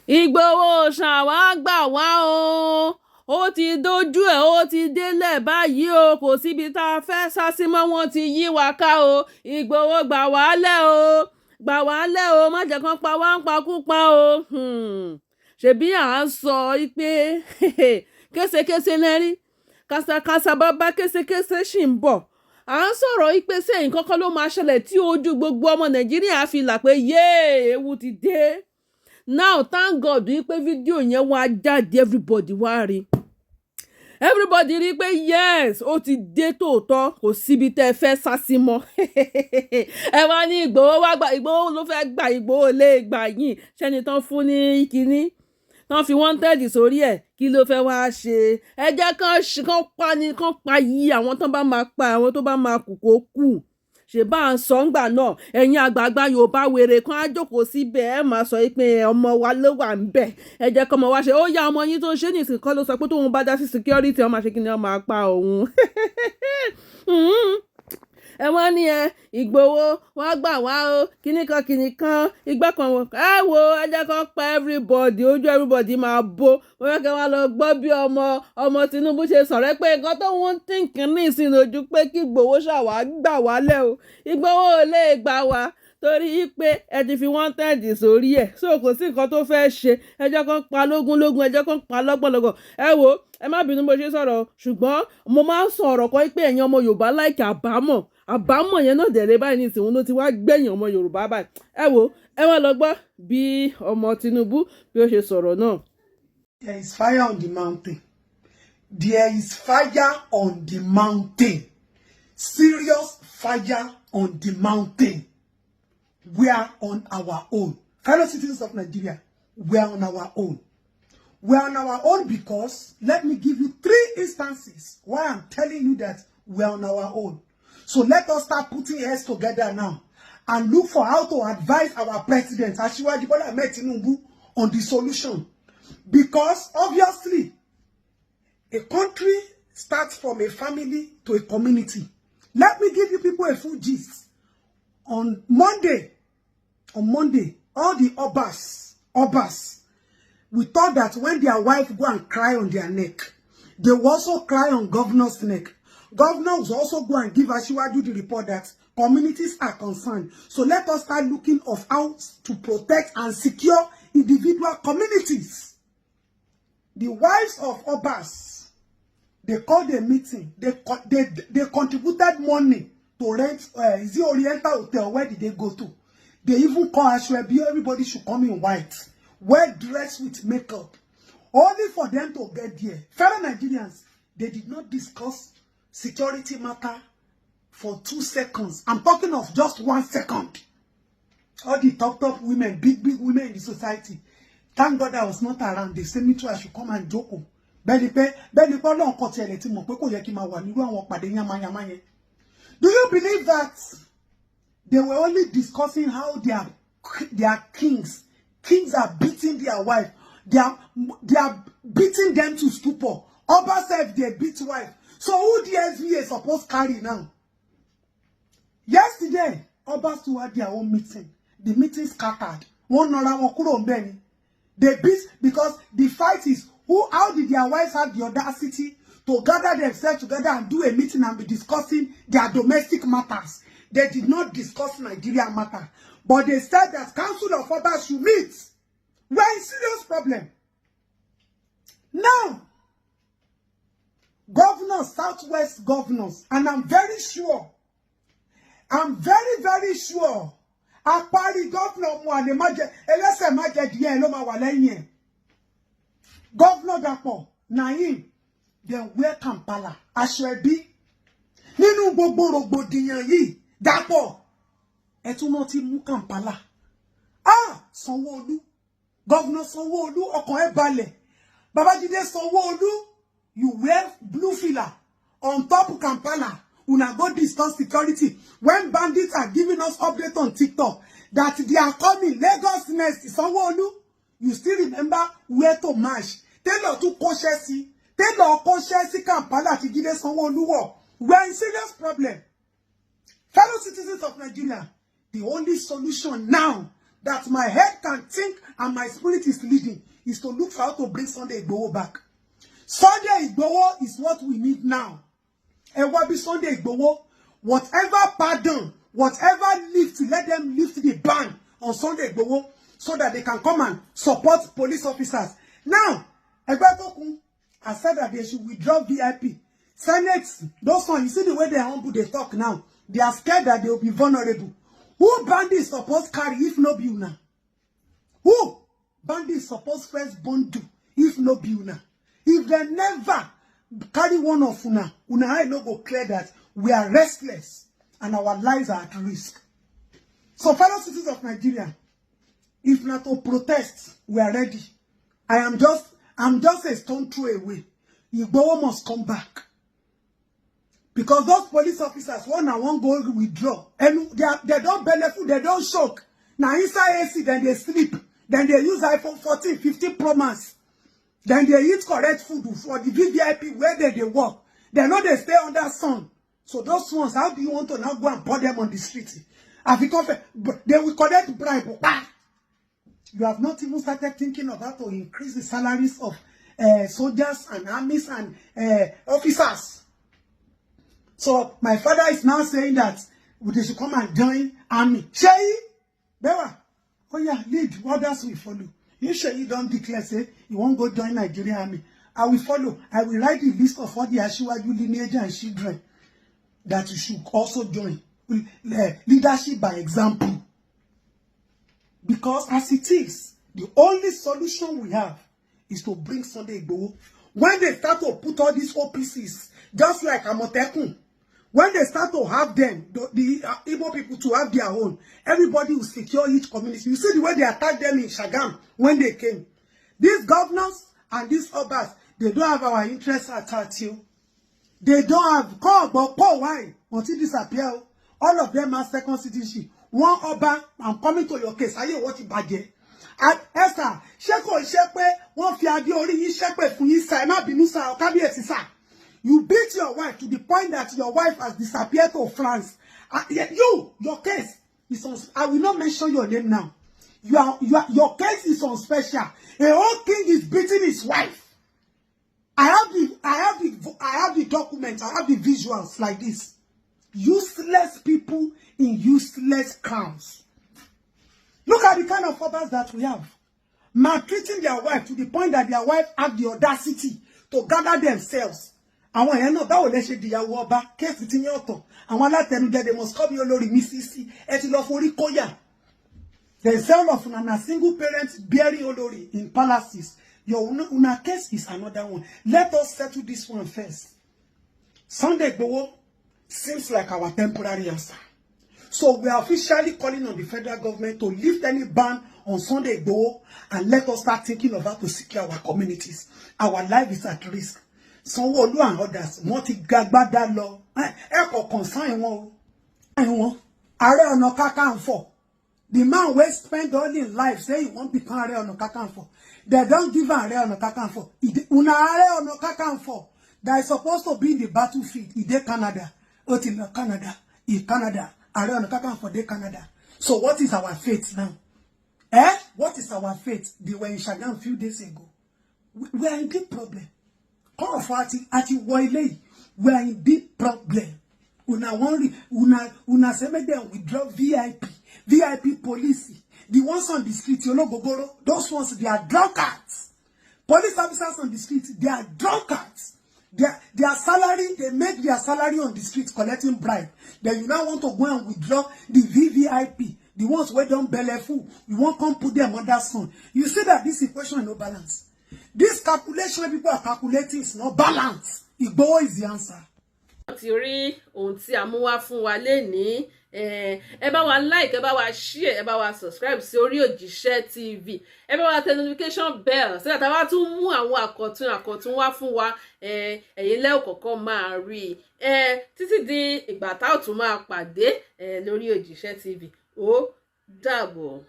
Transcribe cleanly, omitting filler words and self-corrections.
Ìgbòho ṣàwá gbà wá o, ó ti dojú ẹ̀ ó ti délẹ̀ báyìí o, kò síbi tá a fẹ́ sá sí mọ́, wọ́n ti yí wa ká o. Ìgbòho gbà wá lẹ̀ o, gbà wá lẹ̀ o, má jẹ́ kán pa wá ń pakúpa o. Ṣebí à ń sọ pé késekése lẹ́rí kàsàkàsà bàbá késekése ṣì ń bọ̀. À ń sọ̀rọ̀ pé ṣé nǹkan kan ló máa ṣẹlẹ̀ tí ojú gbogbo ọmọ Nàìjíríà fi là pé yéè ewu ti dé. Now thank God wípé fídíò yẹn wá jáde, everybody wá rí. Everybody rí pé yes ó ti dé tòótọ́, kò síbi tẹ́ ẹ fẹ́ sá sí mọ́. Ẹ wá ní Ìgbòho wá gbà, Ìgbòho ló fẹ́ gbà, Ìgbòho lè gbà yín. Ṣẹ́ni tán fún ní kinní tán fi wanted sórí ẹ̀, kí ló fẹ́ wá ṣe? Ẹ jẹ́ kán pa yí àwọn tán bá máa pa, àwọn tó bá máa kù kó kù. Ṣe bá ń sọ ńgbà náà, ẹ̀yin àgbààgbà Yorùbá wèrè kan á jókòó síbẹ̀ ẹ máa sọ pé ọmọ wa ló wà ń bẹ̀, ẹ jẹ́ kọ́mọ wa ṣe. Ó yá ọmọ yín tó ń ṣe nìsín kọ́ ló sọ pé tóun bá dá sí security ọmọ ṣe kí ni wọ́n máa pa òun. Ẹ wọ́n ní Ìgbòho wọ́n gbà wá o, kíní kan igbá kan wọ̀ ẹ wo ẹ jẹ́ kó pa everybody, ojú everybody máa bó. Wọ́n fẹ́ kí wọ́n lọ gbọ́ bí ọmọ Tinubu ṣe sọ̀rọ̀ pé nǹkan tó ń tìǹkì ní ìsìn lójú pé kí Ìgbòho ṣàwá gbà wálẹ̀ o. Ìgbòho ò lè gbà wá torí pé ẹ ti fi wanted sórí ẹ̀, so kò sí nǹkan tó fẹ́ ṣe. Ẹ jẹ́ kó pa lógúnlógún, ẹ jẹ́ kó pa lọ́gbọ̀nlọ́gbọ̀n. Ẹ wo ẹ má bínú bó ṣe sọ̀rọ̀, ṣùgbọ́n mo máa ń sọ̀rọ̀ kan pé ẹ̀yin ọmọ Yorùbá láìkí àbámọ̀ yẹn náà dẹ̀rẹ́ báyìí ní ìsìn ló ti wá gbẹ̀yìn ọmọ Yorùbá báyìí. Ẹ wo ẹ wá lọ gbọ́ bí ọmọ Tinubu bí ó ṣe sọ̀rọ̀ náà. There is fire on the mountain. There is fire on the mountain. Serious fire on the mountain. We are on our own. Fellow citizens of Nigeria, we are on our own. We are on our own because, let me give you 3 instances why I'm telling you that we are on our own. So let us start putting heads together now and look for how to advise our president, Asiwaju Bola Ahmed Tinubu, on the solution. Because obviously, a country starts from a family to a community. Let me give you people a full gist. On Monday, all the Obas, we thought that when their wife go and cry on their neck, they will also cry on governor's neck. Governors also go and give Asiwaju the report that communities are concerned. So let us start looking of how to protect and secure individual communities. The wives of Obas, they called a meeting. They contributed money to rent the Oriental Hotel. Where did they go to? They even call Ashwebi, everybody should come in white, well dressed with makeup, only for them to get there. Fellow Nigerians, they did not discuss security matter for 2 seconds. I'm talking of just 1 second. All the top women, big women in the society. Thank God I was not around. They sent me to I should come and joke. Do you believe that they were only discussing how their kings are beating their wife? They are beating them to stupor. Oba said they beat wife. So who the SVA is supposed to carry now? Yesterday, Oba still had their own meeting. The meeting scattered. They beat because the fight is how did their wives have the audacity to gather themselves together and do a meeting and be discussing their domestic matters. They did not discuss Nigeria matter. But they said that Council of Obas should meet. We're in serious problem. Now, governors, Southwest governors, and I'm very sure, very sure, Apari governor Governor Dapo, Naim, then wear Kampala, Ashwebi, nínú gbogbo rògbòdìyàn yìí, Dapo, ẹ̀tún ti mú Kampala. Sanwó-Olú, Governor Sanwó-Olú, ọkàn ẹ̀ balẹ̀. Babajide Sanwó-Olú, you wear blue filler on top Kampala. Una go discuss security. When bandits are giving us update on TikTok that they are coming, Lagos next, Sanwó-Olú, you still remember where to march. Taylor to Koshesi. Taylor Koshesi Kampala to Jide Sanwó-Olú. We are in serious problem. Fellow citizens of Nigeria, the only solution now that my head can think and my spirit is leading is to look for how to bring Sunday Igboho back. Sunday Igboho is what we need now. And what be Sunday Igboho? Whatever pardon, whatever lift, let them lift the ban on Sunday Igboho so that they can come and support police officers. Now, Egbetokun has said that they should withdraw VIP. Senate, those ones, you see the way they humble, they talk now. They are scared that they will be vulnerable. Who bandits supposed carry if no be una? Who bandits supposed first bond if no be una? If they never carry one of una I no go clear that we are restless and our lives are at risk. So fellow citizens of Nigeria, if not to protest, we are ready. I'm just a stone throw away. Igboho must come back. Because those police officers, one and one go withdraw. And they don't benefit, they don't shock. Now inside AC, then they sleep. Then they use iPhone 14, 15 Pro Max. Then they eat correct food for the VVIP where they work. They know they stay under sun. So those ones, how do you want to now go and put them on the street? They will collect bribe. You have not even started thinking of how to increase the salaries of soldiers and armies and officers. So my father is now saying that they should come and join army. Sheyi, Bewa, oh yeah, lead, others will follow. You Sheyi don't declare, say, you won't go join Nigerian army. I will follow. I will write the list of all the Ashiwaju lineage and children that you should also join. Leadership by example. Because as it is, the only solution we have is to bring Sunday Igboho. When they start to put all these OPCs, just like Amotekun, when they start to have them, the Igbo people to have their own, everybody will secure each community. You see the way they attacked them in Shagam when they came. These governors and these obas, they don't have our interests at heart. They don't have, why? Until disappear. All of them are second citizenship. One oba, I'm coming to your case. Are you watching Baje? And Esther, Sheko Shepe, one fiadi ori yi shepe fun yi sa, ma binu sa, Kabiyesi sa. You beat your wife to the point that your wife has disappeared to France. Your case is on. I will not mention your name now. Your case is on special. A whole king is beating his wife. I have the documents. I have the visuals like this. Useless people in useless crowns. Look at the kind of fathers that we have. Maltreating their wife to the point that their wife have the audacity to gather themselves. Àwọn èèyàn náà báwo lẹ ṣe dìyàwó ọba kéèsì tí yín ọ̀tọ̀ àwọn alátẹnujẹ they must come olórí mi sísí ẹ ti lọ forí kóyà. The sale of a single parent bearing olórí in palaces. Your una case is another one. Let us settle this one first. Sunday Igboho seems like our temporary answer. So we are officially calling on the federal government to lift any ban on Sunday Igboho and let us start thinking of how to secure our communities. Our life is at risk. Sanwo-Olu and others, wọ́n ti gagbada lọ. Ẹ kò concern wọn o. Ààrẹ Ọ̀nà Kakanfò. The man wey spend all his life saying he won't become Ààrẹ Ọ̀nà Kakanfò. They don't give Ààrẹ Ọ̀nà Kakanfò. Una Ààrẹ Ọ̀nà Kakanfò that is supposed to be in the battlefield. He dey Canada. Canada. Canada. Ààrẹ Ọ̀nà Kakanfò dey Canada. So what is our fate now? What is our fate? They were in Shagam a few days ago. We are in deep problem. Call for ati woile. We are in deep problem. Una say make them withdraw VIP police. The ones on the street, you know, Gogoro, those ones, they are drunkards. Police officers on the street, they are drunkards. Their salary, they make their salary on the street collecting bribe. Then you now want to go and withdraw the VVIP, the ones where don't belly full. You won't come put them under sun. You see that this equation is no balance. This calculation people are calculating is not balanced. Igboho is the answer. Ti rí ohun tí a mú wá fún wa lénìí, ẹ bá wa like, ẹ bá wa share, ẹ bá wa subscribe sí Oro Dojue TV, ẹ bá wa tẹ notification bell so that a bá tún mú àwọn àkọ̀tun wá fún wa, ẹ̀yin lẹ́ kọ́kọ́ máa rí títí di ìgbà tá ó tún máa pàdé lórí Oro Dojue TV. Ó dàbọ̀.